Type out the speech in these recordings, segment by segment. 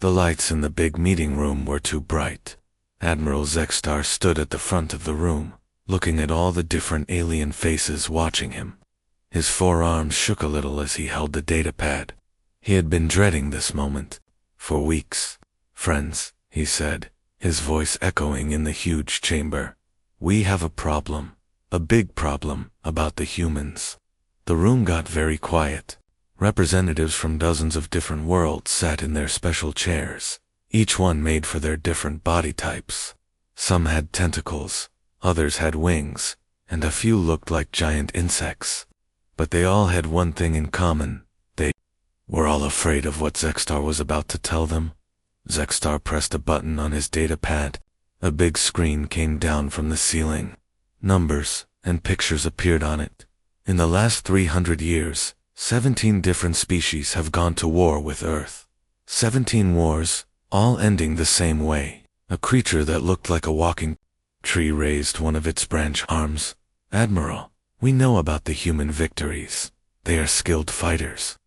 The lights in the big meeting room were too bright. Admiral Zextar stood at the front of the room, looking at all the different alien faces watching him. His forearms shook a little as he held the datapad. He had been dreading this moment for weeks. "Friends," he said, his voice echoing in the huge chamber. "We have a problem. A big problem about the humans." The room got very quiet. Representatives from dozens of different worlds sat in their special chairs, each one made for their different body types. Some had tentacles, others had wings, and a few looked like giant insects. But they all had one thing in common. They were all afraid of what Zextar was about to tell them. Zextar pressed a button on his datapad. A big screen came down from the ceiling. Numbers and pictures appeared on it. In the last 300 years, 17 different species have gone to war with Earth. 17 wars, all ending the same way. A creature that looked like a walking tree raised one of its branch arms. "Admiral, we know about the human victories. They are skilled fighters."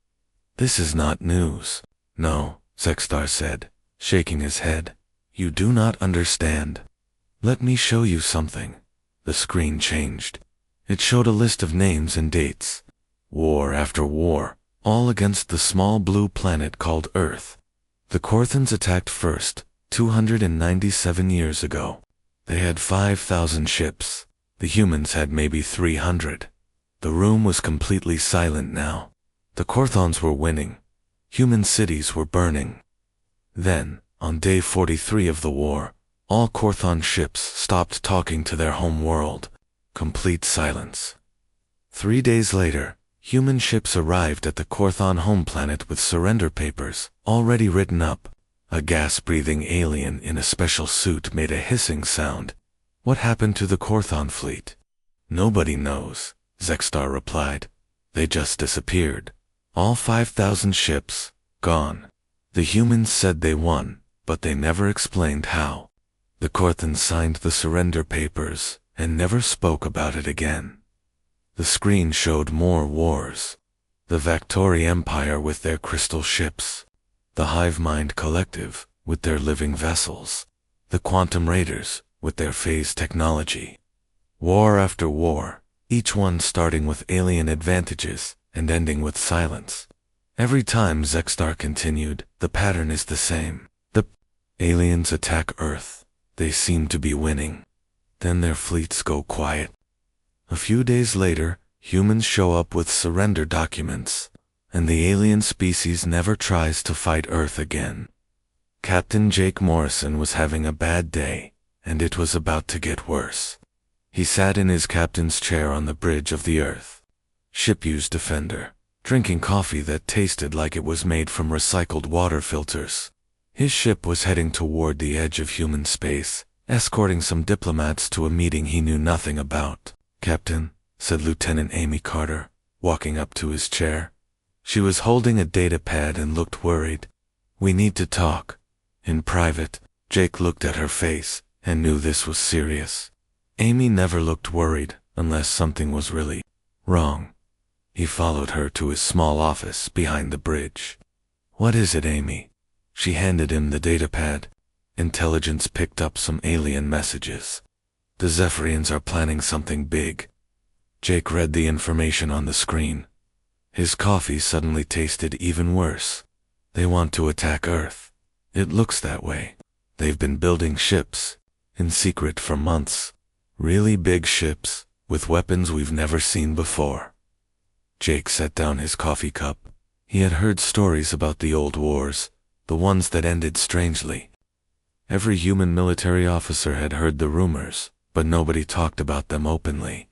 "This is not news." "No," Zextar said, shaking his head. "You do not understand. Let me show you something." The screen changed. It showed a list of names and dates. War after war, all against the small blue planet called Earth. The Korthans attacked first, 297 years ago. They had 5,000 ships. The humans had maybe 300. The room was completely silent now. The Korthons were winning. Human cities were burning. Then, on day 43 of the war, all Korthon ships stopped talking to their home world. Complete silence. 3 days later, human ships arrived at the Korthon home planet with surrender papers, already written up. A gas-breathing alien in a special suit made a hissing sound. "What happened to the Korthon fleet?" "Nobody knows," Zextar replied. "They just disappeared. All 5,000 ships, gone." The humans said they won, but they never explained how. The Korthans signed the surrender papers and never spoke about it again. The screen showed more wars. The Vactori Empire with their crystal ships. The Hive Mind Collective with their living vessels. The Quantum Raiders with their phase technology. War after war, each one starting with alien advantages and ending with silence. Every time, Zextar continued, the pattern is the same. The aliens attack Earth. They seem to be winning. Then their fleets go quiet. A few days later, humans show up with surrender documents, and the alien species never tries to fight Earth again. Captain Jake Morrison was having a bad day, and it was about to get worse. He sat in his captain's chair on the bridge of the Earth. Ship-used Defender, drinking coffee that tasted like it was made from recycled water filters. His ship was heading toward the edge of human space, escorting some diplomats to a meeting he knew nothing about. "Captain," said Lieutenant Amy Carter, walking up to his chair. She was holding a datapad and looked worried. "We need to talk. In private." Jake looked at her face and knew this was serious. Amy never looked worried unless something was really wrong. He followed her to his small office behind the bridge. "What is it, Amy?" She handed him the datapad. Intelligence picked up some alien messages. "The Zephyrians are planning something big." Jake read the information on the screen. His coffee suddenly tasted even worse. "They want to attack Earth. It looks that way. They've been building ships, in secret for months. Really big ships, with weapons we've never seen before." Jake set down his coffee cup. He had heard stories about the old wars, the ones that ended strangely. Every human military officer had heard the rumors, but nobody talked about them openly.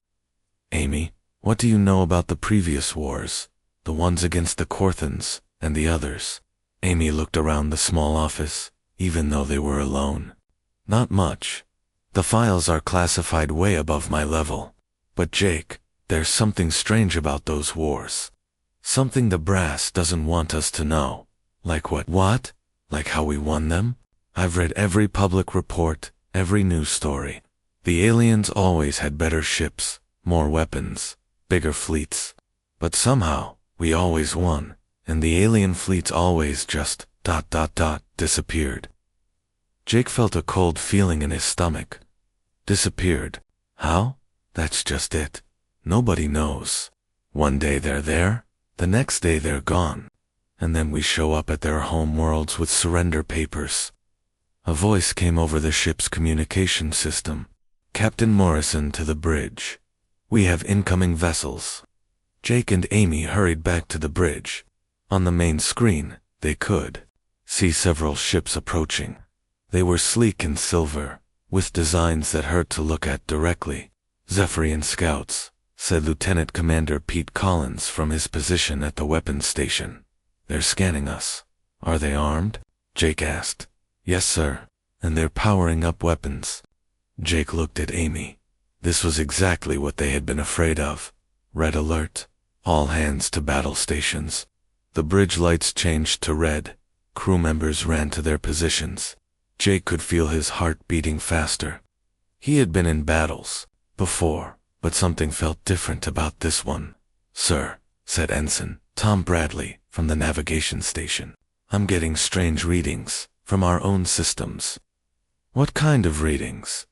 "Amy, what do you know about the previous wars, the ones against the Korthans and the others?" Amy looked around the small office, even though they were alone. "Not much. The files are classified way above my level. But Jake, there's something strange about those wars. Something the brass doesn't want us to know." "Like what?" "What? Like how we won them? I've read every public report, every news story. The aliens always had better ships, more weapons, bigger fleets. But somehow, we always won, and the alien fleets always just Disappeared. Jake felt a cold feeling in his stomach. Disappeared. How? That's just it. Nobody knows. One day they're there, the next day they're gone, and then we show up at their home worlds with surrender papers. A voice came over the ship's communication system. Captain Morrison to the bridge. We have incoming vessels. Jake and Amy hurried back to the bridge. On the main screen, they could see several ships approaching. They were sleek and silver, with designs that hurt to look at directly. Zephyrian scouts, said Lieutenant Commander Pete Collins from his position at the weapons station. They're scanning us. Are they armed? Jake asked. Yes, sir. And they're powering up weapons. Jake looked at Amy. This was exactly what they had been afraid of. Red alert. All hands to battle stations. The bridge lights changed to red. Crew members ran to their positions. Jake could feel his heart beating faster. He had been in battles before, but something felt different about this one. Sir, said Ensign Tom Bradley from the navigation station. I'm getting strange readings from our own systems. What kind of readings?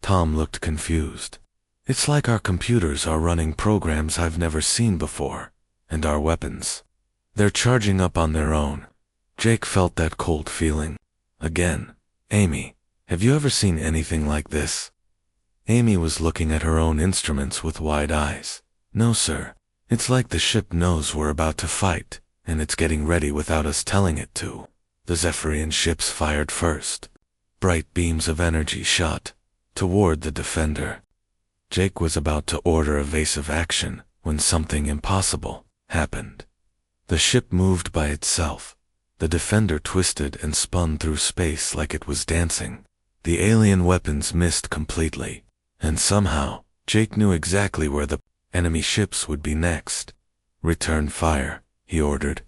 Tom looked confused. It's like our computers are running programs I've never seen before, and our weapons. They're charging up on their own. Jake felt that cold feeling. Again. Amy, have you ever seen anything like this? Amy was looking at her own instruments with wide eyes. No, sir. It's like the ship knows we're about to fight, and it's getting ready without us telling it to. The Zephyrian ships fired first. Bright beams of energy shot toward the defender. Jake was about to order evasive action when something impossible happened. The ship moved by itself. The defender twisted and spun through space like it was dancing. The alien weapons missed completely, and somehow, Jake knew exactly where the enemy ships would be next. Return fire, he ordered.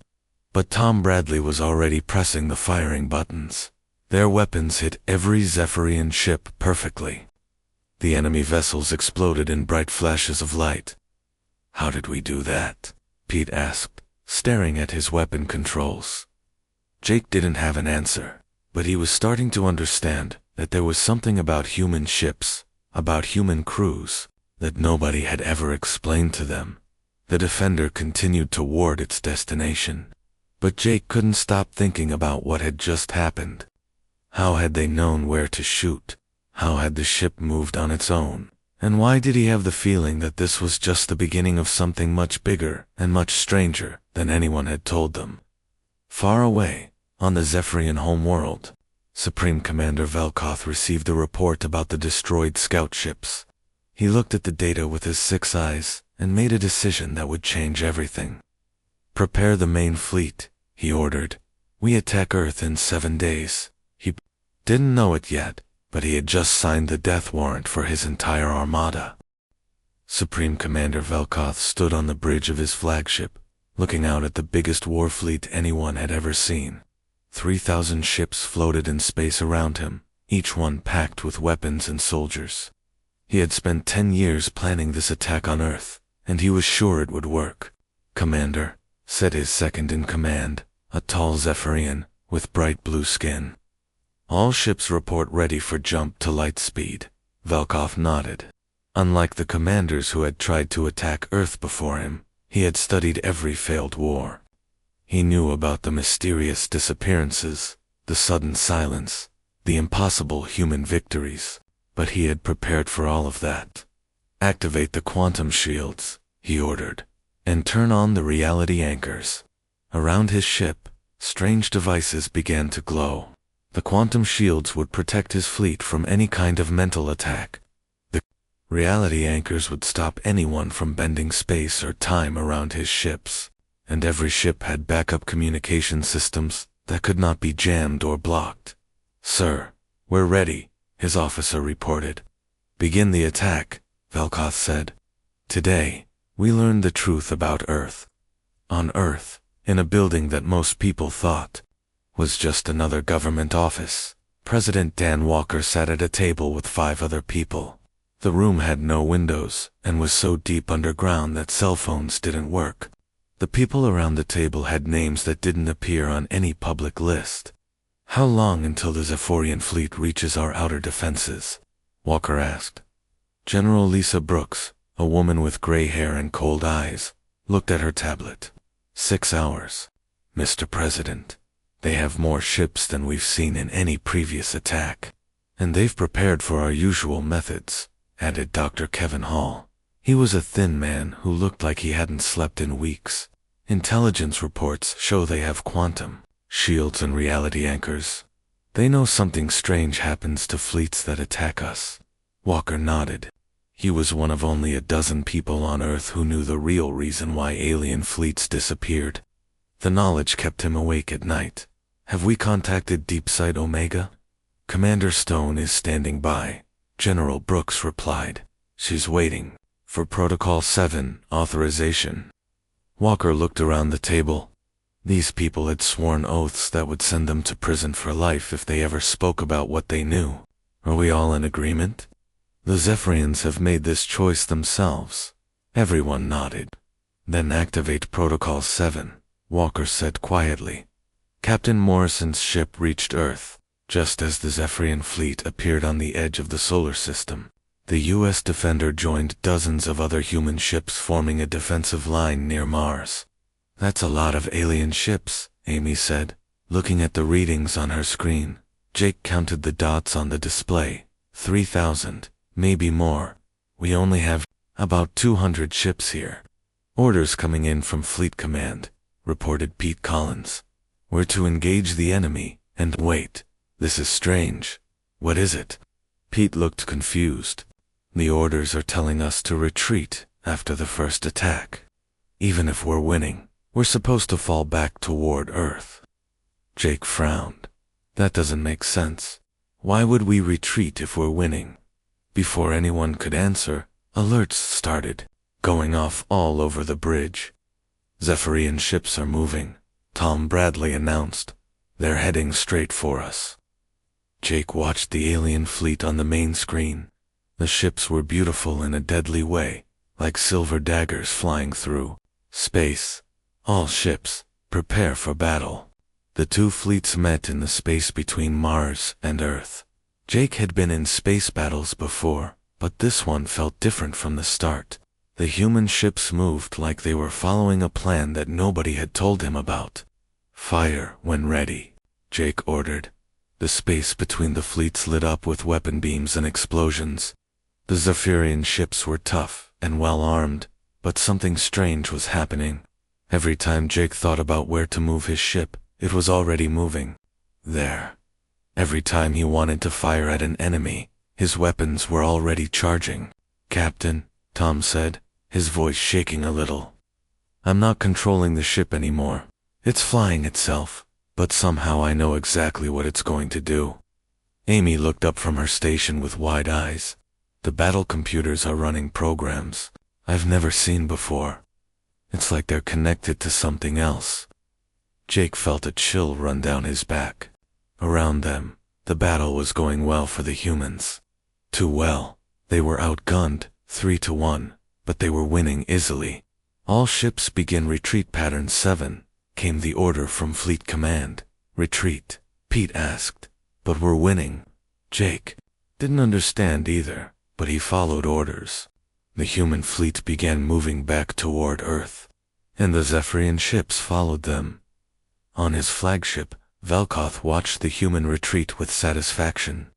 But Tom Bradley was already pressing the firing buttons. Their weapons hit every Zephyrian ship perfectly. The enemy vessels exploded in bright flashes of light. How did we do that? Pete asked, staring at his weapon controls. Jake didn't have an answer, but he was starting to understand that there was something about human ships, about human crews, that nobody had ever explained to them. The defender continued toward its destination. But Jake couldn't stop thinking about what had just happened. How had they known where to shoot? How had the ship moved on its own? And why did he have the feeling that this was just the beginning of something much bigger and much stranger than anyone had told them? Far away, on the Zephyrian homeworld, Supreme Commander Velkoth received a report about the destroyed scout ships. He looked at the data with his 6 eyes and made a decision that would change everything. Prepare the main fleet, he ordered. We attack Earth in 7 days. He didn't know it yet, but he had just signed the death warrant for his entire armada. Supreme Commander Velkoth stood on the bridge of his flagship, looking out at the biggest war fleet anyone had ever seen. 3,000 ships floated in space around him, each one packed with weapons and soldiers. He had spent 10 years planning this attack on Earth, and he was sure it would work. Commander, said his second-in-command, a tall Zephyrian with bright blue skin. All ships report ready for jump to light speed. Velkoth nodded. Unlike the commanders who had tried to attack Earth before him, he had studied every failed war. He knew about the mysterious disappearances, the sudden silence, the impossible human victories, but he had prepared for all of that. Activate the quantum shields, he ordered, and turn on the reality anchors. Around his ship, strange devices began to glow. The quantum shields would protect his fleet from any kind of mental attack. The reality anchors would stop anyone from bending space or time around his ships, and every ship had backup communication systems that could not be jammed or blocked. Sir, we're ready, his officer reported. Begin the attack, Velkoth said. Today, we learned the truth about Earth. On Earth, in a building that most people thought was just another government office, President Dan Walker sat at a table with 5 other people. The room had no windows and was so deep underground that cell phones didn't work. The people around the table had names that didn't appear on any public list. How long until the Zephyrian fleet reaches our outer defenses? Walker asked. General Lisa Brooks, a woman with gray hair and cold eyes, looked at her tablet. 6 hours. Mr. President, they have more ships than we've seen in any previous attack. And they've prepared for our usual methods, added Dr. Kevin Hall. He was a thin man who looked like he hadn't slept in weeks. Intelligence reports show they have quantum shields and reality anchors. They know something strange happens to fleets that attack us. Walker nodded. He was one of only a dozen people on Earth who knew the real reason why alien fleets disappeared. The knowledge kept him awake at night. Have we contacted Deep Site Omega? Commander Stone is standing by, General Brooks replied. She's waiting for Protocol 7 authorization. Walker looked around the table. These people had sworn oaths that would send them to prison for life if they ever spoke about what they knew. Are we all in agreement? The Zephyrians have made this choice themselves. Everyone nodded. Then activate Protocol 7, Walker said quietly. Captain Morrison's ship reached Earth, just as the Zephyrian fleet appeared on the edge of the solar system. The U.S. Defender joined dozens of other human ships forming a defensive line near Mars. That's a lot of alien ships, Amy said, looking at the readings on her screen. Jake counted the dots on the display. 3,000, maybe more. We only have about 200 ships here. Orders coming in from Fleet Command, reported Pete Collins. We're to engage the enemy, and wait. This is strange. What is it? Pete looked confused. The orders are telling us to retreat after the first attack. Even if we're winning, we're supposed to fall back toward Earth. Jake frowned. That doesn't make sense. Why would we retreat if we're winning? Before anyone could answer, alerts started, going off all over the bridge. Zephyrian ships are moving, Tom Bradley announced. They're heading straight for us. Jake watched the alien fleet on the main screen. The ships were beautiful in a deadly way, like silver daggers flying through space. All ships, prepare for battle. The two fleets met in the space between Mars and Earth. Jake had been in space battles before, but this one felt different from the start. The human ships moved like they were following a plan that nobody had told him about. Fire when ready, Jake ordered. The space between the fleets lit up with weapon beams and explosions. The Zephyrian ships were tough and well armed, but something strange was happening. Every time Jake thought about where to move his ship, it was already moving. There. Every time he wanted to fire at an enemy, his weapons were already charging. Captain, Tom said, his voice shaking a little. I'm not controlling the ship anymore. It's flying itself, but somehow I know exactly what it's going to do. Amy looked up from her station with wide eyes. The battle computers are running programs I've never seen before. It's like they're connected to something else. Jake felt a chill run down his back. Around them, the battle was going well for the humans. Too well. They were outgunned, 3-1, but they were winning easily. All ships begin retreat pattern 7, came the order from Fleet Command. Retreat, Pete asked. But we're winning. Jake didn't understand either, but he followed orders. The human fleet began moving back toward Earth, and the Zephyrian ships followed them. On his flagship, Velkoth watched the human retreat with satisfaction.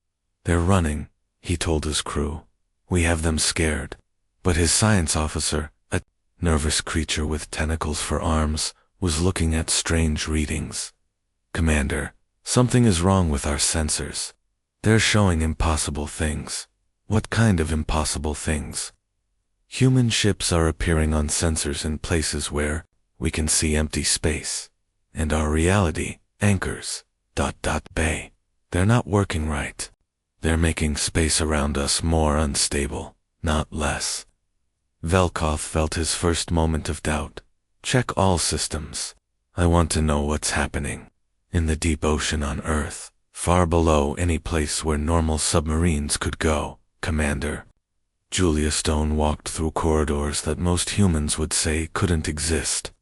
They're running, he told his crew. We have them scared. But his science officer, a nervous creature with tentacles for arms, was looking at strange readings. Commander, something is wrong with our sensors. They're showing impossible things. What kind of impossible things? Human ships are appearing on sensors in places where we can see empty space. And our reality anchors. Bay. They're not working right. They're making space around us more unstable, not less. Velkoth felt his first moment of doubt. Check all systems. I want to know what's happening. In the deep ocean on Earth, far below any place where normal submarines could go, Commander. Julia Stone walked through corridors that most humans would say couldn't exist.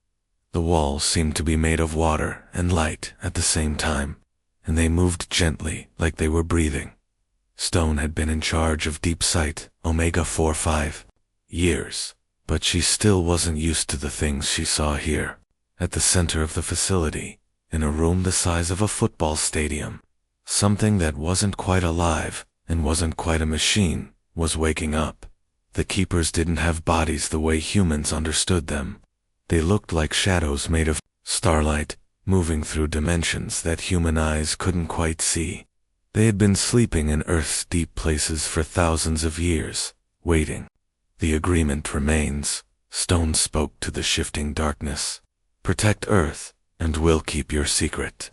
The walls seemed to be made of water and light at the same time, and they moved gently like they were breathing. Stone had been in charge of Deep Sight Omega 4-5 years, but she still wasn't used to the things she saw here. At the center of the facility, in a room the size of a football stadium, something that wasn't quite alive and wasn't quite a machine was waking up. The keepers didn't have bodies the way humans understood them. They looked like shadows made of starlight, moving through dimensions that human eyes couldn't quite see. They had been sleeping in Earth's deep places for thousands of years, waiting. The agreement remains, Stone spoke to the shifting darkness. Protect Earth, and we'll keep your secret.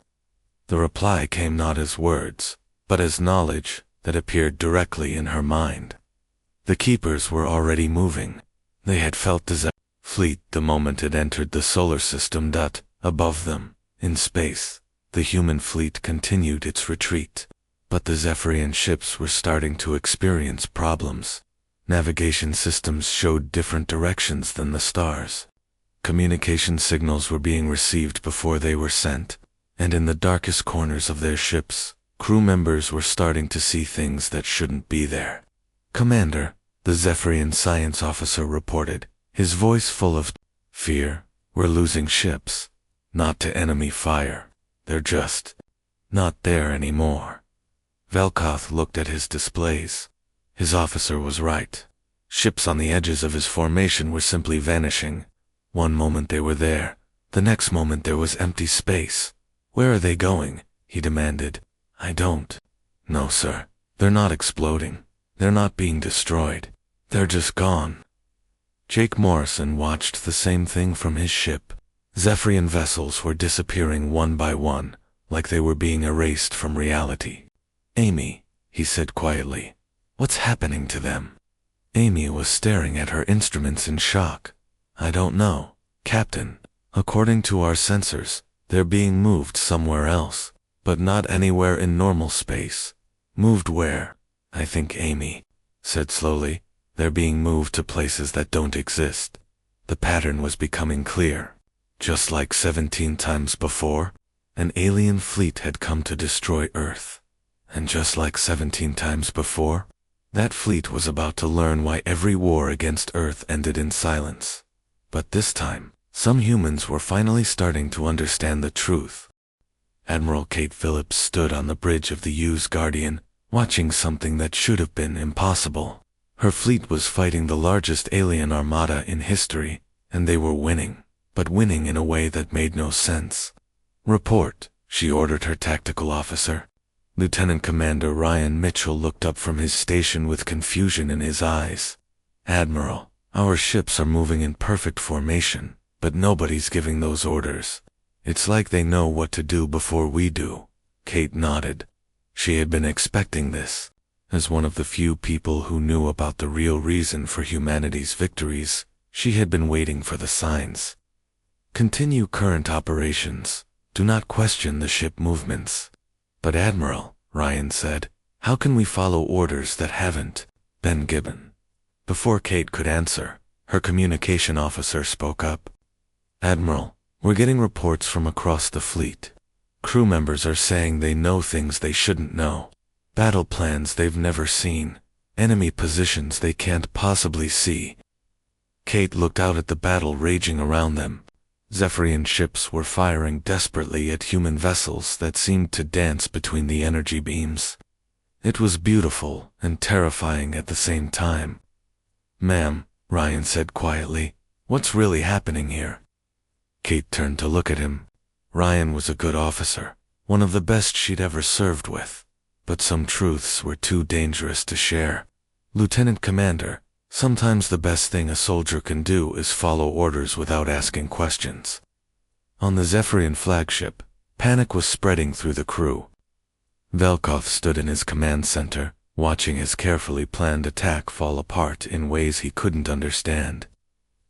The reply came not as words, but as knowledge that appeared directly in her mind. The keepers were already moving. They had felt the fleet the moment it entered the solar system. Above them, in space, the human fleet continued its retreat. But the Zephyrian ships were starting to experience problems. Navigation systems showed different directions than the stars. Communication signals were being received before they were sent, and in the darkest corners of their ships, crew members were starting to see things that shouldn't be there. "Commander," the Zephyrian science officer reported, his voice full of fear, "we're losing ships. Not to enemy fire. They're just not there anymore." Velkoth looked at his displays. His officer was right. Ships on the edges of his formation were simply vanishing. One moment they were there, the next moment there was empty space. "Where are they going?" he demanded. "I don't know, sir. They're not exploding. They're not being destroyed. They're just gone." Jake Morrison watched the same thing from his ship. Zephyrian vessels were disappearing one by one, like they were being erased from reality. "Amy," he said quietly, "what's happening to them?" Amy was staring at her instruments in shock. "I don't know, Captain. According to our sensors, they're being moved somewhere else, but not anywhere in normal space." "Moved where?" "I think Amy said slowly, they're being moved to places that don't exist." The pattern was becoming clear. Just like 17 times before, an alien fleet had come to destroy Earth. And just like 17 times before, that fleet was about to learn why every war against Earth ended in silence. But this time, some humans were finally starting to understand the truth. Admiral Kate Phillips stood on the bridge of the U's Guardian, watching something that should have been impossible. Her fleet was fighting the largest alien armada in history, and they were winning, but winning in a way that made no sense. "Report," she ordered her tactical officer. Lieutenant Commander Ryan Mitchell looked up from his station with confusion in his eyes. "Admiral, our ships are moving in perfect formation, but nobody's giving those orders. It's like they know what to do before we do." Kate nodded. She had been expecting this. As one of the few people who knew about the real reason for humanity's victories, she had been waiting for the signs. "Continue current operations. Do not question the ship movements." "But Admiral," Ryan said, "how can we follow orders that haven't been given?" Before Kate could answer, her communication officer spoke up. "Admiral, we're getting reports from across the fleet. Crew members are saying they know things they shouldn't know. Battle plans they've never seen. Enemy positions they can't possibly see." Kate looked out at the battle raging around them. Zephyrian ships were firing desperately at human vessels that seemed to dance between the energy beams. It was beautiful and terrifying at the same time. "Ma'am," Ryan said quietly, "what's really happening here?" Kate turned to look at him. Ryan was a good officer, one of the best she'd ever served with, but some truths were too dangerous to share. "Lieutenant Commander, sometimes the best thing a soldier can do is follow orders without asking questions." On the Zephyrian flagship, panic was spreading through the crew. Velkoth stood in his command center, watching his carefully planned attack fall apart in ways he couldn't understand.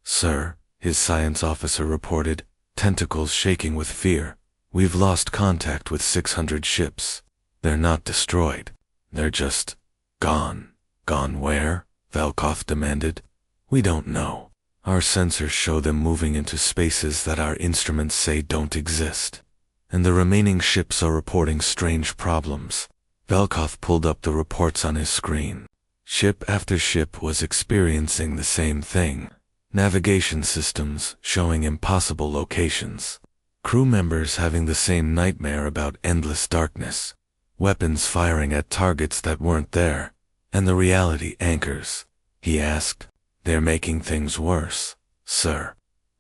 "Sir," his science officer reported, tentacles shaking with fear, "we've lost contact with 600 ships. They're not destroyed. They're just gone." "Gone where?" Velkoth demanded. "We don't know. Our sensors show them moving into spaces that our instruments say don't exist. And the remaining ships are reporting strange problems. Velkoth pulled up the reports on his screen. Ship after ship was experiencing the same thing. Navigation systems showing impossible locations. Crew members having the same nightmare about endless darkness. Weapons firing at targets that weren't there. And the reality anchors. He asked. They're making things worse, sir.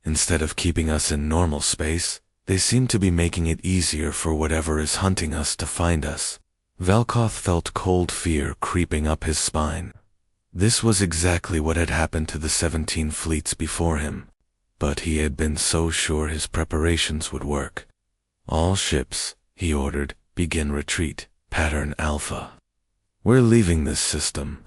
Instead of keeping us in normal space, they seem to be making it easier for whatever is hunting us to find us. Velkoth felt cold fear creeping up his spine. This was exactly what had happened to the 17 fleets before him. But he had been so sure his preparations would work. All ships, he ordered, begin retreat, pattern Alpha. We're leaving this system.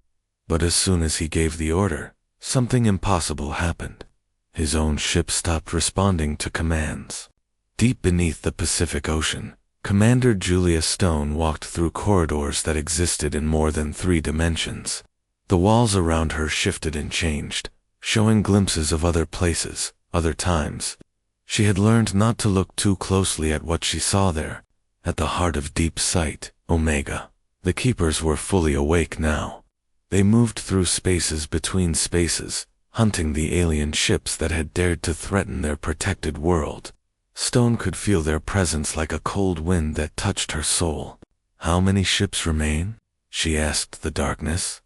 But as soon as he gave the order, something impossible happened. His own ship stopped responding to commands. Deep beneath the Pacific Ocean, Commander Julia Stone walked through corridors that existed in more than 3 dimensions. The walls around her shifted and changed, showing glimpses of other places, other times. She had learned not to look too closely at what she saw there. At the heart of deep sight, Omega. The keepers were fully awake now. They moved through spaces between spaces, hunting the alien ships that had dared to threaten their protected world. Stone could feel their presence like a cold wind that touched her soul. How many ships remain? She asked the darkness.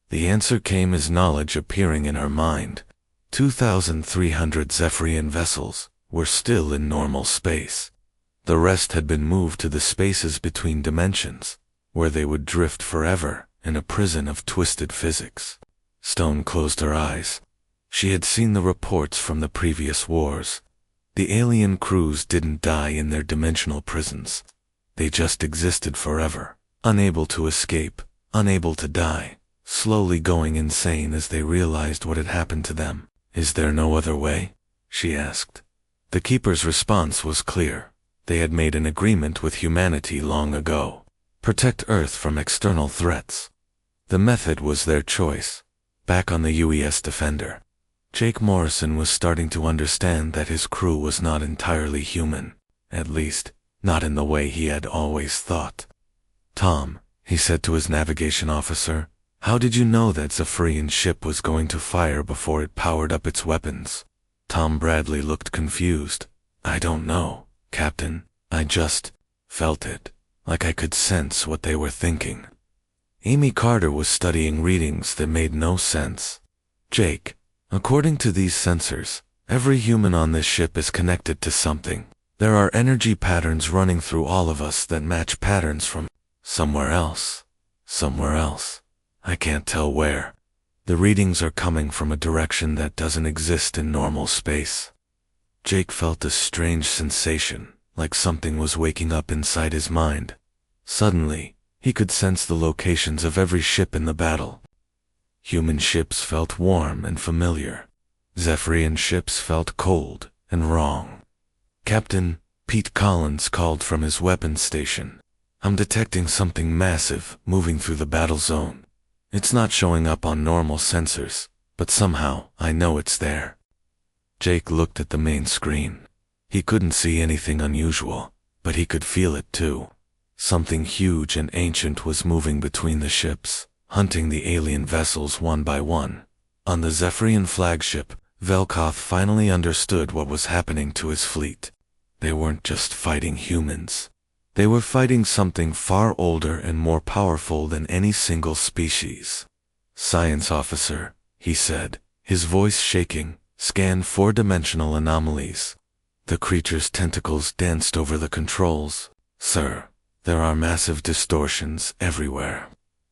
The answer came as knowledge appearing in her mind. 2,300 Zephyrian vessels were still in normal space. The rest had been moved to the spaces between dimensions, where they would drift forever in a prison of twisted physics. Stone closed her eyes. She had seen the reports from the previous wars. The alien crews didn't die in their dimensional prisons. They just existed forever, unable to escape, unable to die, slowly going insane as they realized what had happened to them. Is there no other way? She asked. The Keeper's response was clear. They had made an agreement with humanity long ago. Protect Earth from external threats. The method was their choice. Back on the UES Defender, Jake Morrison was starting to understand that his crew was not entirely human. At least, not in the way he had always thought. Tom, he said to his navigation officer, how did you know that Zephyrian ship was going to fire before it powered up its weapons? Tom Bradley looked confused. I don't know, Captain. I just felt it, like I could sense what they were thinking. Amy Carter was studying readings that made no sense. Jake, according to these sensors, every human on this ship is connected to something. There are energy patterns running through all of us that match patterns from somewhere else. Somewhere else. I can't tell where. The readings are coming from a direction that doesn't exist in normal space. Jake felt a strange sensation, like something was waking up inside his mind. Suddenly, he could sense the locations of every ship in the battle. Human ships felt warm and familiar. Zephyrian ships felt cold and wrong. Captain Pete Collins called from his weapons station. I'm detecting something massive moving through the battle zone. It's not showing up on normal sensors, but somehow I know it's there. Jake looked at the main screen. He couldn't see anything unusual, but he could feel it too. Something huge and ancient was moving between the ships, hunting the alien vessels one by one. On the Zephyrian flagship, Velkoth finally understood what was happening to his fleet. They weren't just fighting humans. They were fighting something far older and more powerful than any single species. Science officer, he said, his voice shaking, scan 4-dimensional anomalies. The creature's tentacles danced over the controls. Sir, there are massive distortions everywhere.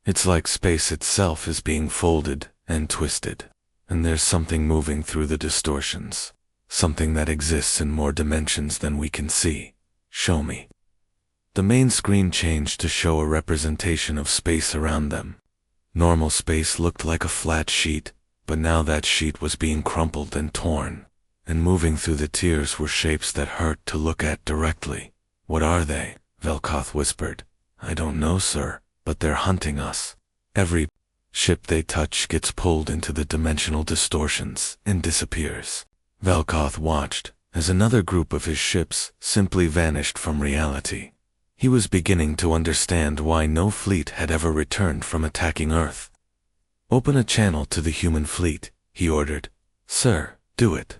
It's like space itself is being folded and twisted. And there's something moving through the distortions. Something that exists in more dimensions than we can see. Show me. The main screen changed to show a representation of space around them. Normal space looked like a flat sheet, but now that sheet was being crumpled and torn. And moving through the tiers were shapes that hurt to look at directly. What are they? Velkoth whispered. I don't know, sir, but they're hunting us. Every Ship they touch gets pulled into the dimensional distortions and disappears. Velkoth watched as another group of his ships simply vanished from reality. He was beginning to understand why no fleet had ever returned from attacking Earth. "Open a channel to the human fleet," he ordered. "Sir, do it."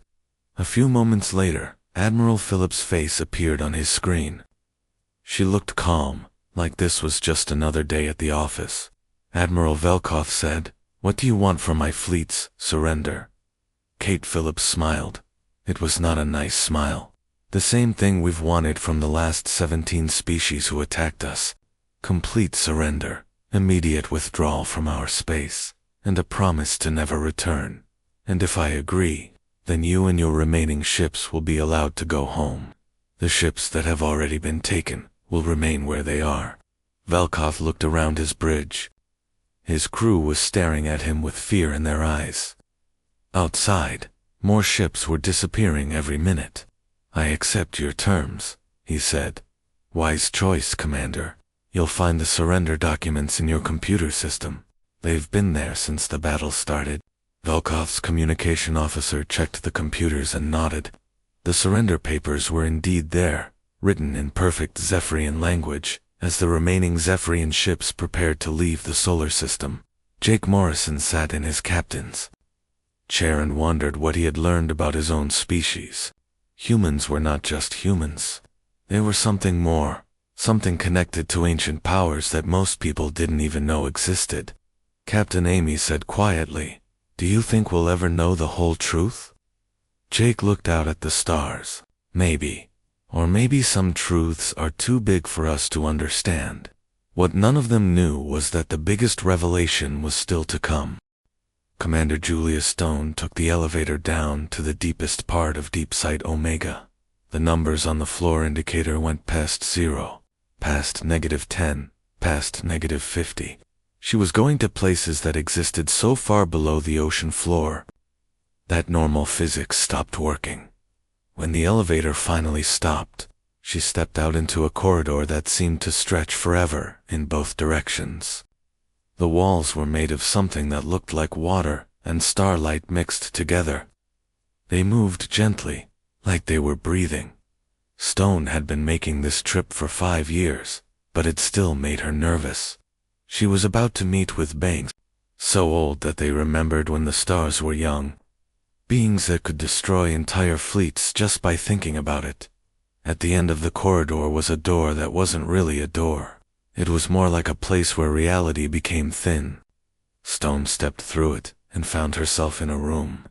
A few moments later, Admiral Phillips' face appeared on his screen. She looked calm, like this was just another day at the office. Admiral Velkoth said, "What do you want from my fleets? Surrender." Kate Phillips smiled. It was not a nice smile. "The same thing we've wanted from the last 17 species who attacked us. Complete surrender, immediate withdrawal from our space, and a promise to never return. And if I agree, then you and your remaining ships will be allowed to go home. The ships that have already been taken will remain where they are." Velkoth looked around his bridge. His crew was staring at him with fear in their eyes. Outside, more ships were disappearing every minute. "I accept your terms," he said. "Wise choice, Commander. You'll find the surrender documents in your computer system. They've been there since the battle started." Velkoth's communication officer checked the computers and nodded. The surrender papers were indeed there, written in perfect Zephyrian language, as the remaining Zephyrian ships prepared to leave the solar system. Jake Morrison sat in his captain's chair and wondered what he had learned about his own species. Humans were not just humans. They were something more, something connected to ancient powers that most people didn't even know existed. Captain Amy said quietly, "Do you think we'll ever know the whole truth?" Jake looked out at the stars. "Maybe. Or maybe some truths are too big for us to understand." What none of them knew was that the biggest revelation was still to come. Commander Julius Stone took the elevator down to the deepest part of Deep Site Omega. The numbers on the floor indicator went past 0, past -10, past -50. She was going to places that existed so far below the ocean floor that normal physics stopped working. When the elevator finally stopped, she stepped out into a corridor that seemed to stretch forever in both directions. The walls were made of something that looked like water and starlight mixed together. They moved gently, like they were breathing. Stone had been making this trip for 5 years, but it still made her nervous. She was about to meet with beings so old that they remembered when the stars were young. Beings that could destroy entire fleets just by thinking about it. At the end of the corridor was a door that wasn't really a door. It was more like a place where reality became thin. Stone stepped through it and found herself in a room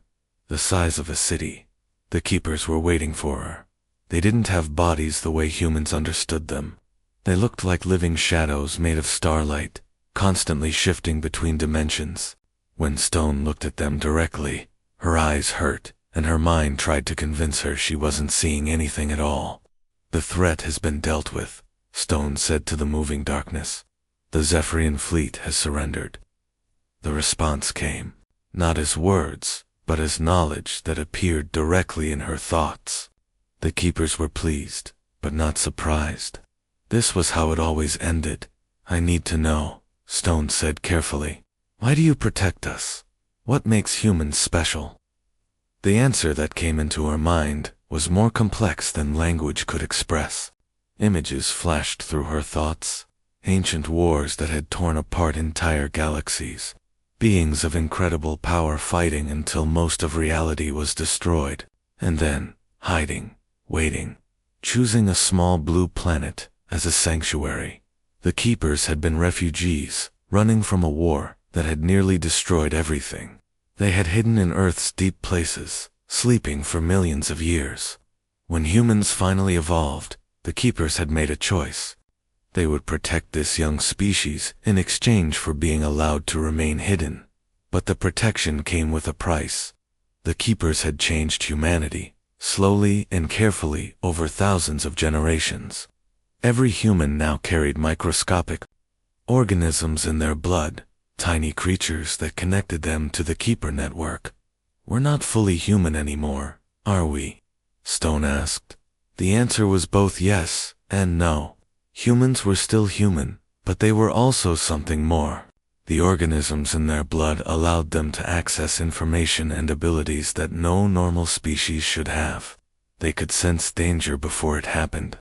the size of a city. The keepers were waiting for her. They didn't have bodies the way humans understood them. They looked like living shadows made of starlight, constantly shifting between dimensions. When Stone looked at them directly, her eyes hurt, and her mind tried to convince her she wasn't seeing anything at all. "The threat has been dealt with," Stone said to the moving darkness. "The Zephyrian fleet has surrendered." The response came, not as words, but as knowledge that appeared directly in her thoughts. The keepers were pleased, but not surprised. This was how it always ended. "I need to know," Stone said carefully. "Why do you protect us? What makes humans special?" The answer that came into her mind was more complex than language could express. Images flashed through her thoughts. Ancient wars that had torn apart entire galaxies. Beings of incredible power fighting until most of reality was destroyed. And then, hiding, waiting, choosing a small blue planet as a sanctuary. The keepers had been refugees, running from a war that had nearly destroyed everything. They had hidden in Earth's deep places, sleeping for millions of years. When humans finally evolved, the keepers had made a choice. They would protect this young species in exchange for being allowed to remain hidden. But the protection came with a price. The keepers had changed humanity, slowly and carefully over thousands of generations. Every human now carried microscopic organisms in their blood, tiny creatures that connected them to the keeper network. "We're not fully human anymore, are we?" Stone asked. The answer was both yes and no. Humans were still human, but they were also something more. The organisms in their blood allowed them to access information and abilities that no normal species should have. They could sense danger before it happened.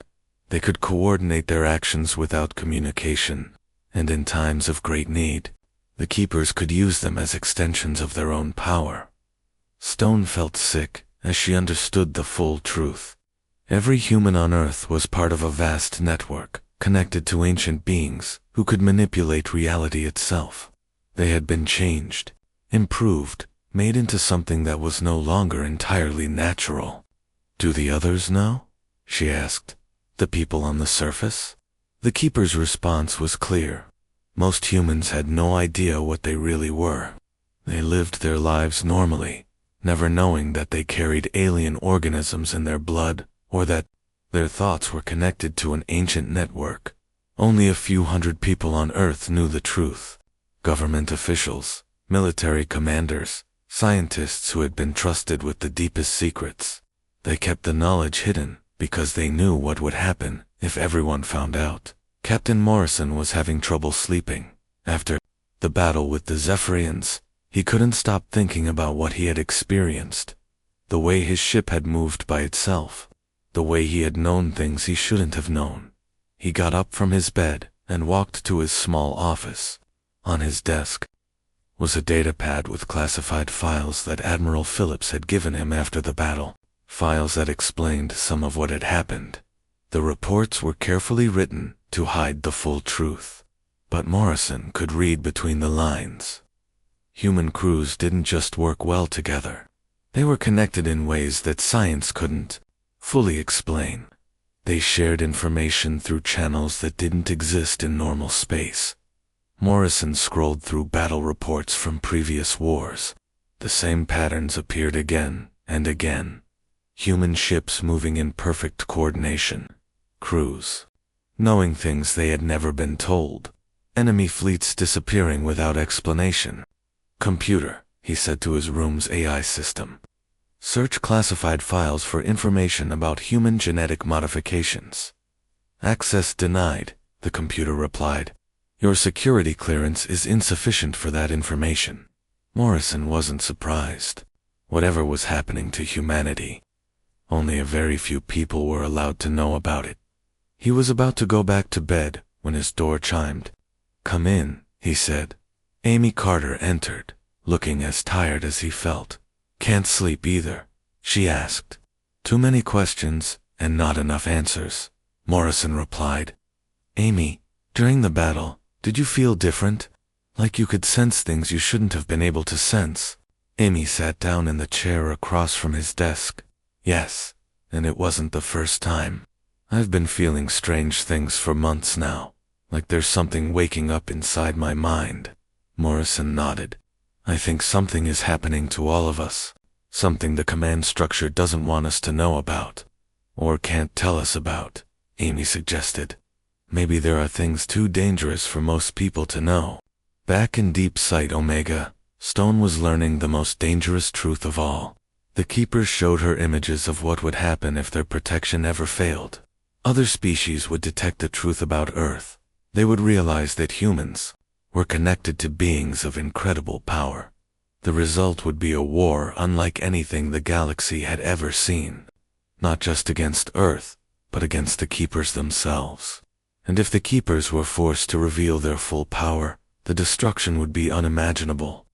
They could coordinate their actions without communication, and in times of great need, the keepers could use them as extensions of their own power. Stone felt sick as she understood the full truth. Every human on Earth was part of a vast network, connected to ancient beings who could manipulate reality itself. They had been changed, improved, made into something that was no longer entirely natural. "Do the others know?" she asked. "The people on the surface?" The keeper's response was clear. Most humans had no idea what they really were. They lived their lives normally, never knowing that they carried alien organisms in their blood, or that their thoughts were connected to an ancient network. Only a few hundred people on Earth knew the truth. Government officials, military commanders, scientists who had been trusted with the deepest secrets. They kept the knowledge hidden because they knew what would happen if everyone found out. Captain Morrison was having trouble sleeping. After the battle with the Zephyrians, he couldn't stop thinking about what he had experienced. The way his ship had moved by itself. The way he had known things he shouldn't have known. He got up from his bed and walked to his small office. On his desk was a datapad with classified files that Admiral Phillips had given him after the battle. Files that explained some of what had happened. The reports were carefully written to hide the full truth. But Morrison could read between the lines. Human crews didn't just work well together. They were connected in ways that science couldn't fully explain. They shared information through channels that didn't exist in normal space. Morrison scrolled through battle reports from previous wars. The same patterns appeared again and again. Human ships moving in perfect coordination. Crews knowing things they had never been told. Enemy fleets disappearing without explanation. "Computer," he said to his room's AI system. "Search classified files for information about human genetic modifications." "Access denied," the computer replied. "Your security clearance is insufficient for that information." Morrison wasn't surprised. Whatever was happening to humanity, only a very few people were allowed to know about it. He was about to go back to bed when his door chimed. "Come in," he said. Amy Carter entered, looking as tired as he felt. "Can't sleep either?" she asked. "Too many questions and not enough answers," Morrison replied. "Amy, during the battle, did you feel different? Like you could sense things you shouldn't have been able to sense?" Amy sat down in the chair across from his desk. "Yes, and it wasn't the first time. I've been feeling strange things for months now, like there's something waking up inside my mind." Morrison nodded. "I think something is happening to all of us, something the command structure doesn't want us to know about, or can't tell us about," Amy suggested. "Maybe there are things too dangerous for most people to know." Back in Deep Sight Omega, Stone was learning the most dangerous truth of all. The Keepers showed her images of what would happen if their protection ever failed. Other species would detect the truth about Earth. They would realize that humans were connected to beings of incredible power. The result would be a war unlike anything the galaxy had ever seen. Not just against Earth, but against the Keepers themselves. And if the Keepers were forced to reveal their full power, the destruction would be unimaginable.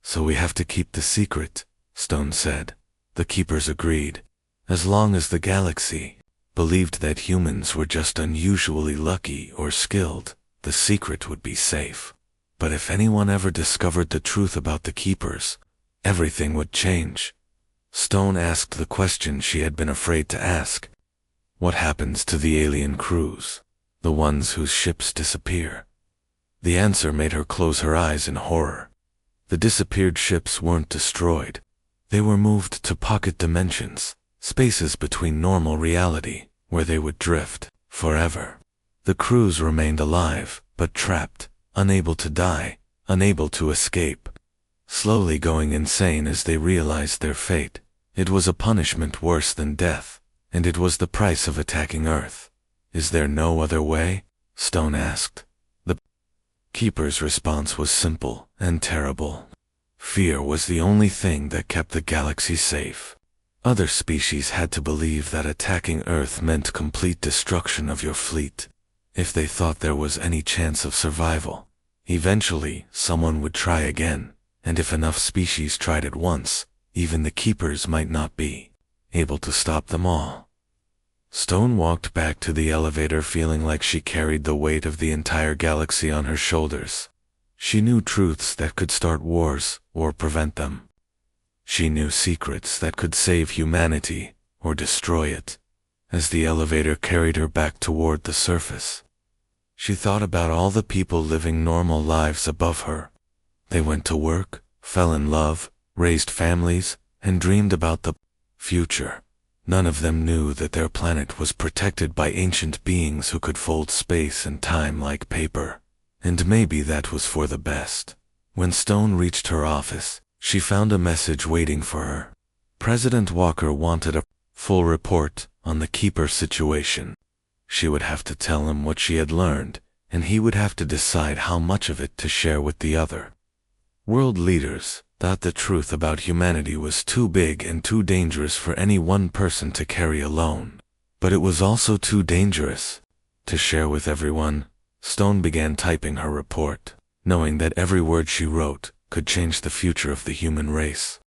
"So we have to keep the secret," Stone said. The Keepers agreed. As long as the galaxy believed that humans were just unusually lucky or skilled, the secret would be safe. But if anyone ever discovered the truth about the Keepers, everything would change. Stone asked the question she had been afraid to ask. What happens to the alien crews? The ones whose ships disappear? The answer made her close her eyes in horror. The disappeared ships weren't destroyed. They were moved to pocket dimensions, spaces between normal reality, where they would drift forever. The crews remained alive, but trapped, unable to die, unable to escape, slowly going insane as they realized their fate. It was a punishment worse than death, and it was the price of attacking Earth. "Is there no other way?" Stone asked. The Keeper's response was simple and terrible. Fear was the only thing that kept the galaxy safe. Other species had to believe that attacking Earth meant complete destruction of your fleet. If they thought there was any chance of survival, eventually someone would try again, and if enough species tried at once, even the Keepers might not be able to stop them all. Stone walked back to the elevator feeling like she carried the weight of the entire galaxy on her shoulders. She knew truths that could start wars or prevent them. She knew secrets that could save humanity or destroy it. As the elevator carried her back toward the surface, she thought about all the people living normal lives above her. They went to work, fell in love, raised families, and dreamed about the future. None of them knew that their planet was protected by ancient beings who could fold space and time like paper. And maybe that was for the best. When Stone reached her office, she found a message waiting for her. President Walker wanted a full report on the Keeper situation. She would have to tell him what she had learned, and he would have to decide how much of it to share with the other. World leaders thought the truth about humanity was too big and too dangerous for any one person to carry alone. But it was also too dangerous to share with everyone. Stone began typing her report, knowing that every word she wrote could change the future of the human race.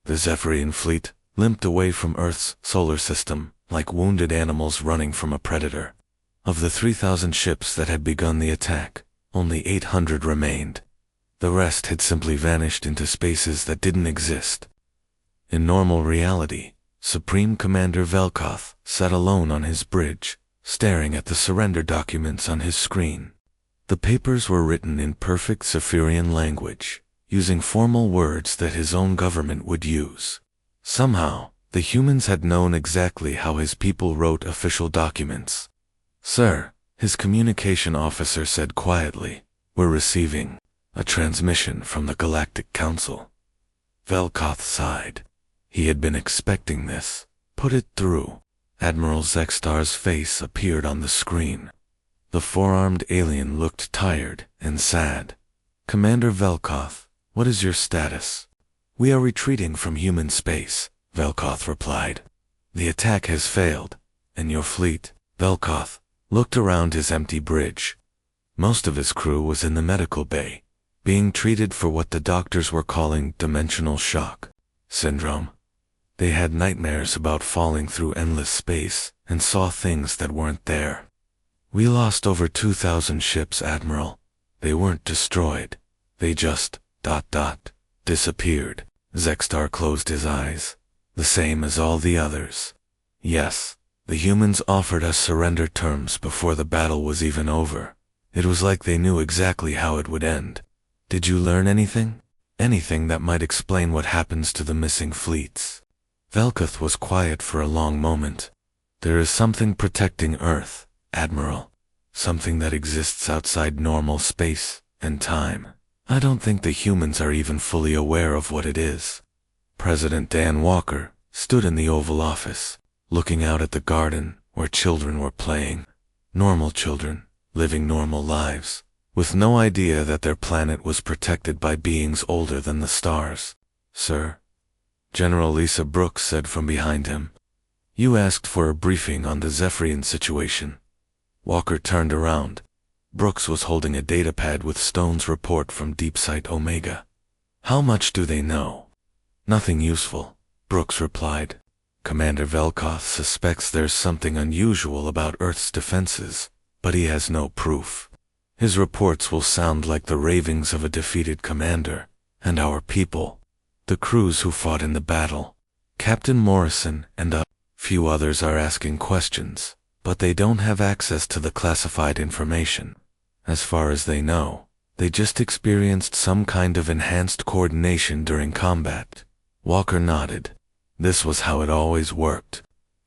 The Zephyrian fleet limped away from Earth's solar system like wounded animals running from a predator. Of the 3,000 ships that had begun the attack, only 800 remained. The rest had simply vanished into spaces that didn't exist. In normal reality, Supreme Commander Velkoth sat alone on his bridge, staring at the surrender documents on his screen. The papers were written in perfect Zephyrian language, using formal words that his own government would use. Somehow, the humans had known exactly how his people wrote official documents. "Sir," his communication officer said quietly, "we're receiving a transmission from the Galactic Council." Velkoth sighed. He had been expecting this. "Put it through." Admiral Zextar's face appeared on the screen. The four-armed alien looked tired and sad. "Commander Velkoth, what is your status?" "We are retreating from human space," Velkoth replied. "The attack has failed, and your fleet..." Velkoth looked around his empty bridge. Most of his crew was in the medical bay, being treated for what the doctors were calling dimensional shock syndrome. They had nightmares about falling through endless space and saw things that weren't there. "We lost over 2,000 ships, Admiral. They weren't destroyed. They just... disappeared." Zextar closed his eyes. "The same as all the others." "Yes, the humans offered us surrender terms before the battle was even over. It was like they knew exactly how it would end." "Did you learn anything? Anything that might explain what happens to the missing fleets?" Velkoth was quiet for a long moment. "There is something protecting Earth, Admiral. Something that exists outside normal space and time. I don't think the humans are even fully aware of what it is." President Dan Walker stood in the Oval Office, looking out at the garden where children were playing. Normal children, living normal lives, with no idea that their planet was protected by beings older than the stars. "Sir," General Lisa Brooks said from behind him, "you asked for a briefing on the Zephyrian situation." Walker turned around. Brooks was holding a datapad with Stone's report from Deep Sight Omega. "How much do they know?" "Nothing useful," Brooks replied. "Commander Velkoth suspects there's something unusual about Earth's defenses, but he has no proof. His reports will sound like the ravings of a defeated commander, and our people, the crews who fought in the battle. Captain Morrison and a few others are asking questions, but they don't have access to the classified information. As far as they know, they just experienced some kind of enhanced coordination during combat." Walker nodded. This was how it always worked.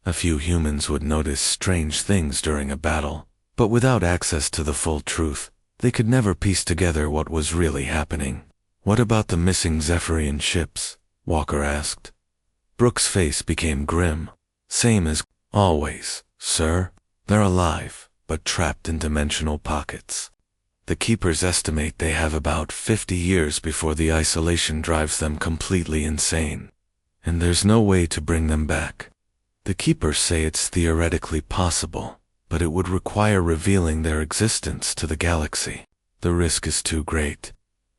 A few humans would notice strange things during a battle, but without access to the full truth, they could never piece together what was really happening. "What about the missing Zephyrian ships?" Walker asked. Brooks' face became grim. "Same as always, sir. They're alive, but trapped in dimensional pockets." The keepers estimate they have about 50 years before the isolation drives them completely insane. And there's no way to bring them back. The keepers say it's theoretically possible, but it would require revealing their existence to the galaxy. The risk is too great.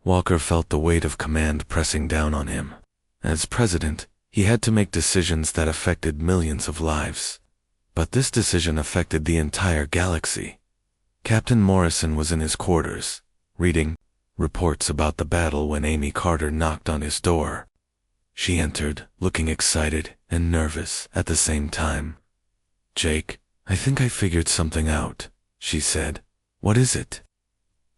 Walker felt the weight of command pressing down on him. As president, he had to make decisions that affected millions of lives. But this decision affected the entire galaxy. Captain Morrison was in his quarters, reading reports about the battle when Amy Carter knocked on his door. She entered, looking excited and nervous at the same time. "Jake, I think I figured something out," she said. "What is it?"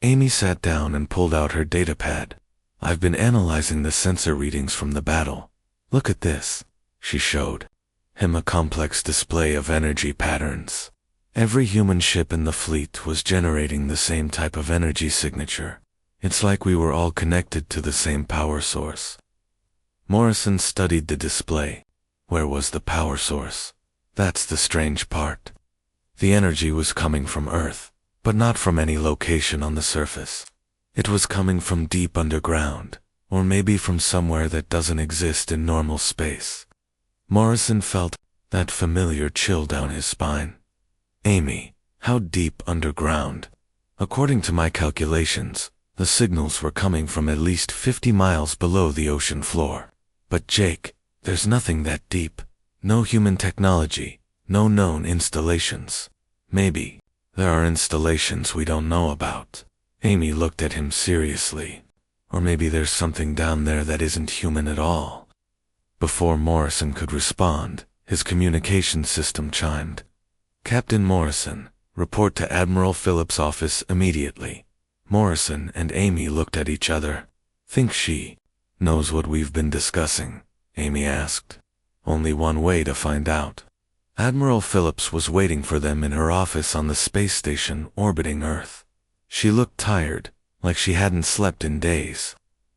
Amy sat down and pulled out her datapad. "I've been analyzing the sensor readings from the battle. Look at this." She showed him a complex display of energy patterns. Every human ship in the fleet was generating the same type of energy signature. It's like we were all connected to the same power source. Morrison studied the display. Where was the power source? That's the strange part. The energy was coming from Earth, but not from any location on the surface. It was coming from deep underground, or maybe from somewhere that doesn't exist in normal space. Morrison felt that familiar chill down his spine. "Amy, how deep underground?" "According to my calculations, the signals were coming from at least 50 miles below the ocean floor. But Jake, there's nothing that deep. No human technology, no known installations. Maybe there are installations we don't know about." Amy looked at him seriously. "Or maybe there's something down there that isn't human at all." Before Morrison could respond, his communication system chimed. "Captain Morrison, report to Admiral Phillips' office immediately." Morrison and Amy looked at each other. "Think she knows what we've been discussing?" Amy asked. "Only one way to find out." Admiral Phillips was waiting for them in her office on the space station orbiting Earth. She looked tired, like she hadn't slept in days.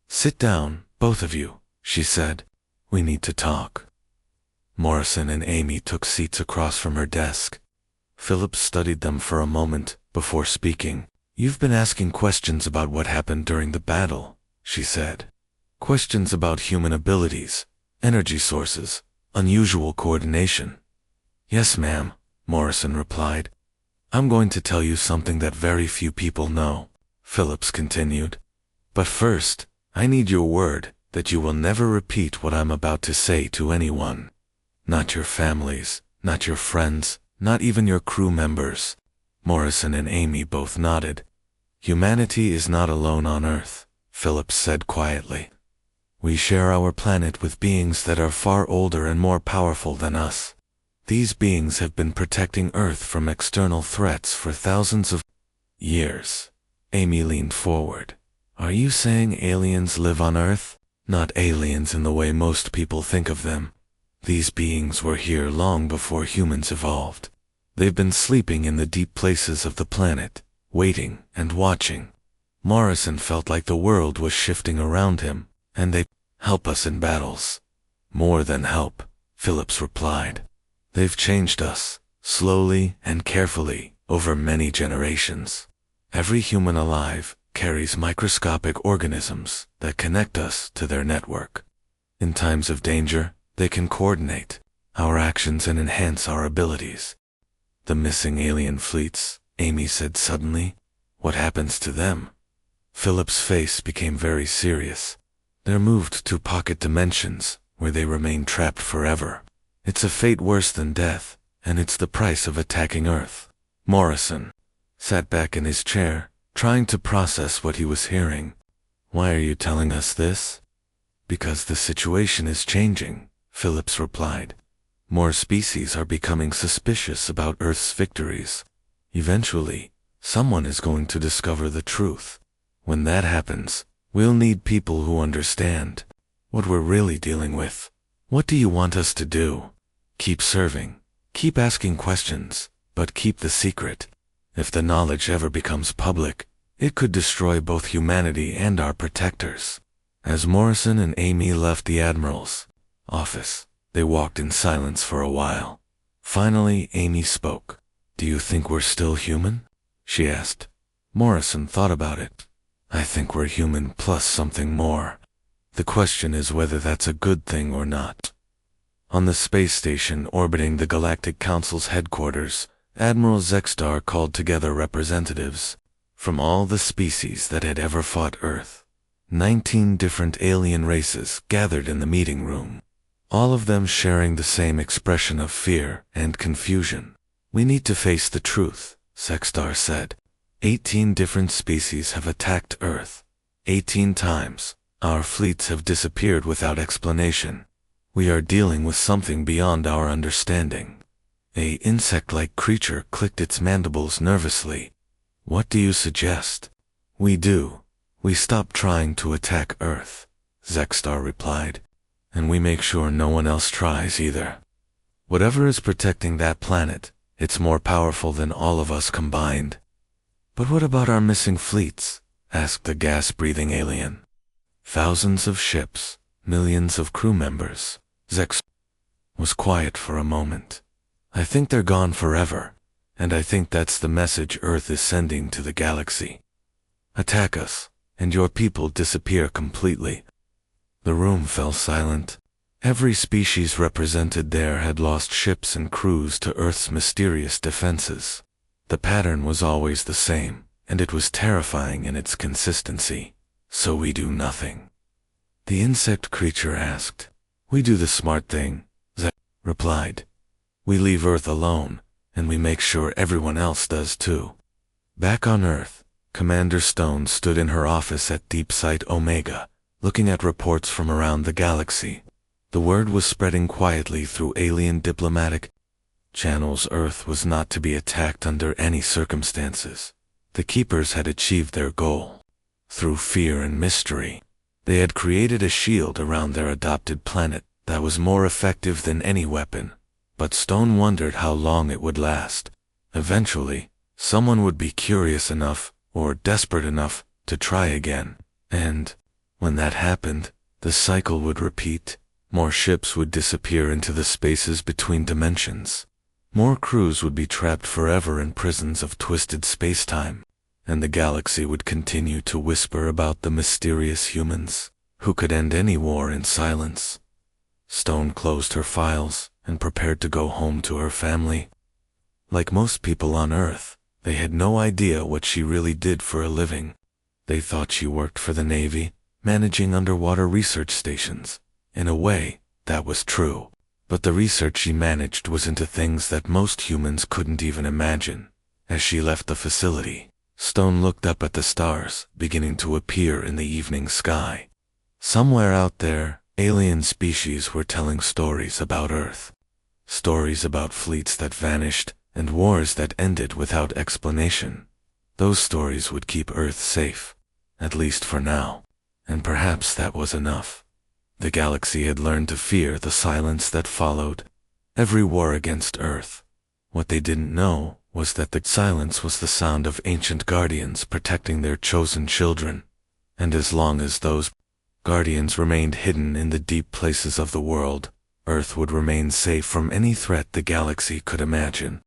"Sit down, both of you," she said. "We need to talk." Morrison and Amy took seats across from her desk. Phillips studied them for a moment before speaking. "You've been asking questions about what happened during the battle," she said. "Questions about human abilities, energy sources, unusual coordination." "Yes, ma'am," Morrison replied. "I'm going to tell you something that very few people know," Phillips continued. "But first, I need your word that you will never repeat what I'm about to say to anyone. Not your families, not your friends, not even your crew members." Morrison and Amy both nodded. "Humanity is not alone on Earth," Phillips said quietly. "We share our planet with beings that are far older and more powerful than us. These beings have been protecting Earth from external threats for thousands of years." Amy leaned forward. "Are you saying aliens live on Earth?" "Not aliens in the way most people think of them. These beings were here long before humans evolved. They've been sleeping in the deep places of the planet, waiting and watching." Morrison felt like the world was shifting around him, and they help us in battles. "More than help," Phillips replied. "They've changed us, slowly and carefully, over many generations. Every human alive carries microscopic organisms that connect us to their network. In times of danger, they can coordinate our actions and enhance our abilities." "The missing alien fleets," Amy said suddenly. "What happens to them?" Philip's face became very serious. "They're moved to pocket dimensions, where they remain trapped forever. It's a fate worse than death, and it's the price of attacking Earth." Morrison sat back in his chair, trying to process what he was hearing. "Why are you telling us this?" "Because the situation is changing," Phillips replied. "More species are becoming suspicious about Earth's victories. Eventually, someone is going to discover the truth. When that happens, we'll need people who understand what we're really dealing with. What do you want us to do?" "Keep serving. Keep asking questions, but keep the secret. If the knowledge ever becomes public, it could destroy both humanity and our protectors." As Morrison and Amy left the Admiral's office, they walked in silence for a while. Finally, Amy spoke. "Do you think we're still human?" she asked. Morrison thought about it. I think we're human plus something more. The question is whether that's a good thing or not. On the space station orbiting the Galactic Council's headquarters, Admiral Zexstar called together representatives from all the species that had ever fought Earth. 19 different alien races gathered in the meeting room, all of them sharing the same expression of fear and confusion. We need to face the truth, Zexstar said. 18 different species have attacked Earth. 18 times. Our fleets have disappeared without explanation. We are dealing with something beyond our understanding. A insect-like creature clicked its mandibles nervously. What do you suggest? We do. We stop trying to attack Earth, Zexstar replied. And we make sure no one else tries either. Whatever is protecting that planet, it's more powerful than all of us combined. But what about our missing fleets? Asked the gas-breathing alien. Thousands of ships, millions of crew members. Zex was quiet for a moment. I think they're gone forever, and I think that's the message Earth is sending to the galaxy. Attack us, and your people disappear completely. The room fell silent. Every species represented there had lost ships and crews to Earth's mysterious defenses. The pattern was always the same, and it was terrifying in its consistency. So we do nothing. The insect creature asked. We do the smart thing, Zek replied. We leave Earth alone, and we make sure everyone else does too. Back on Earth, Commander Stone stood in her office at Deep Site Omega, looking at reports from around the galaxy. The word was spreading quietly through alien diplomatic channels. Earth was not to be attacked under any circumstances. The Keepers had achieved their goal. Through fear and mystery, they had created a shield around their adopted planet that was more effective than any weapon. But Stone wondered how long it would last. Eventually, someone would be curious enough, or desperate enough, to try again. And, when that happened, the cycle would repeat. More ships would disappear into the spaces between dimensions. More crews would be trapped forever in prisons of twisted space-time. And the galaxy would continue to whisper about the mysterious humans who could end any war in silence. Stone closed her files and prepared to go home to her family. Like most people on Earth, they had no idea what she really did for a living. They thought she worked for the Navy, managing underwater research stations. In a way, that was true. But the research she managed was into things that most humans couldn't even imagine. As she left the facility, Stone looked up at the stars beginning to appear in the evening sky. Somewhere out there, alien species were telling stories about Earth. Stories about fleets that vanished and wars that ended without explanation. Those stories would keep Earth safe, at least for now, and perhaps that was enough. The galaxy had learned to fear the silence that followed every war against Earth. What they didn't know was that the silence was the sound of ancient guardians protecting their chosen children. And as long as those guardians remained hidden in the deep places of the world, Earth would remain safe from any threat the galaxy could imagine.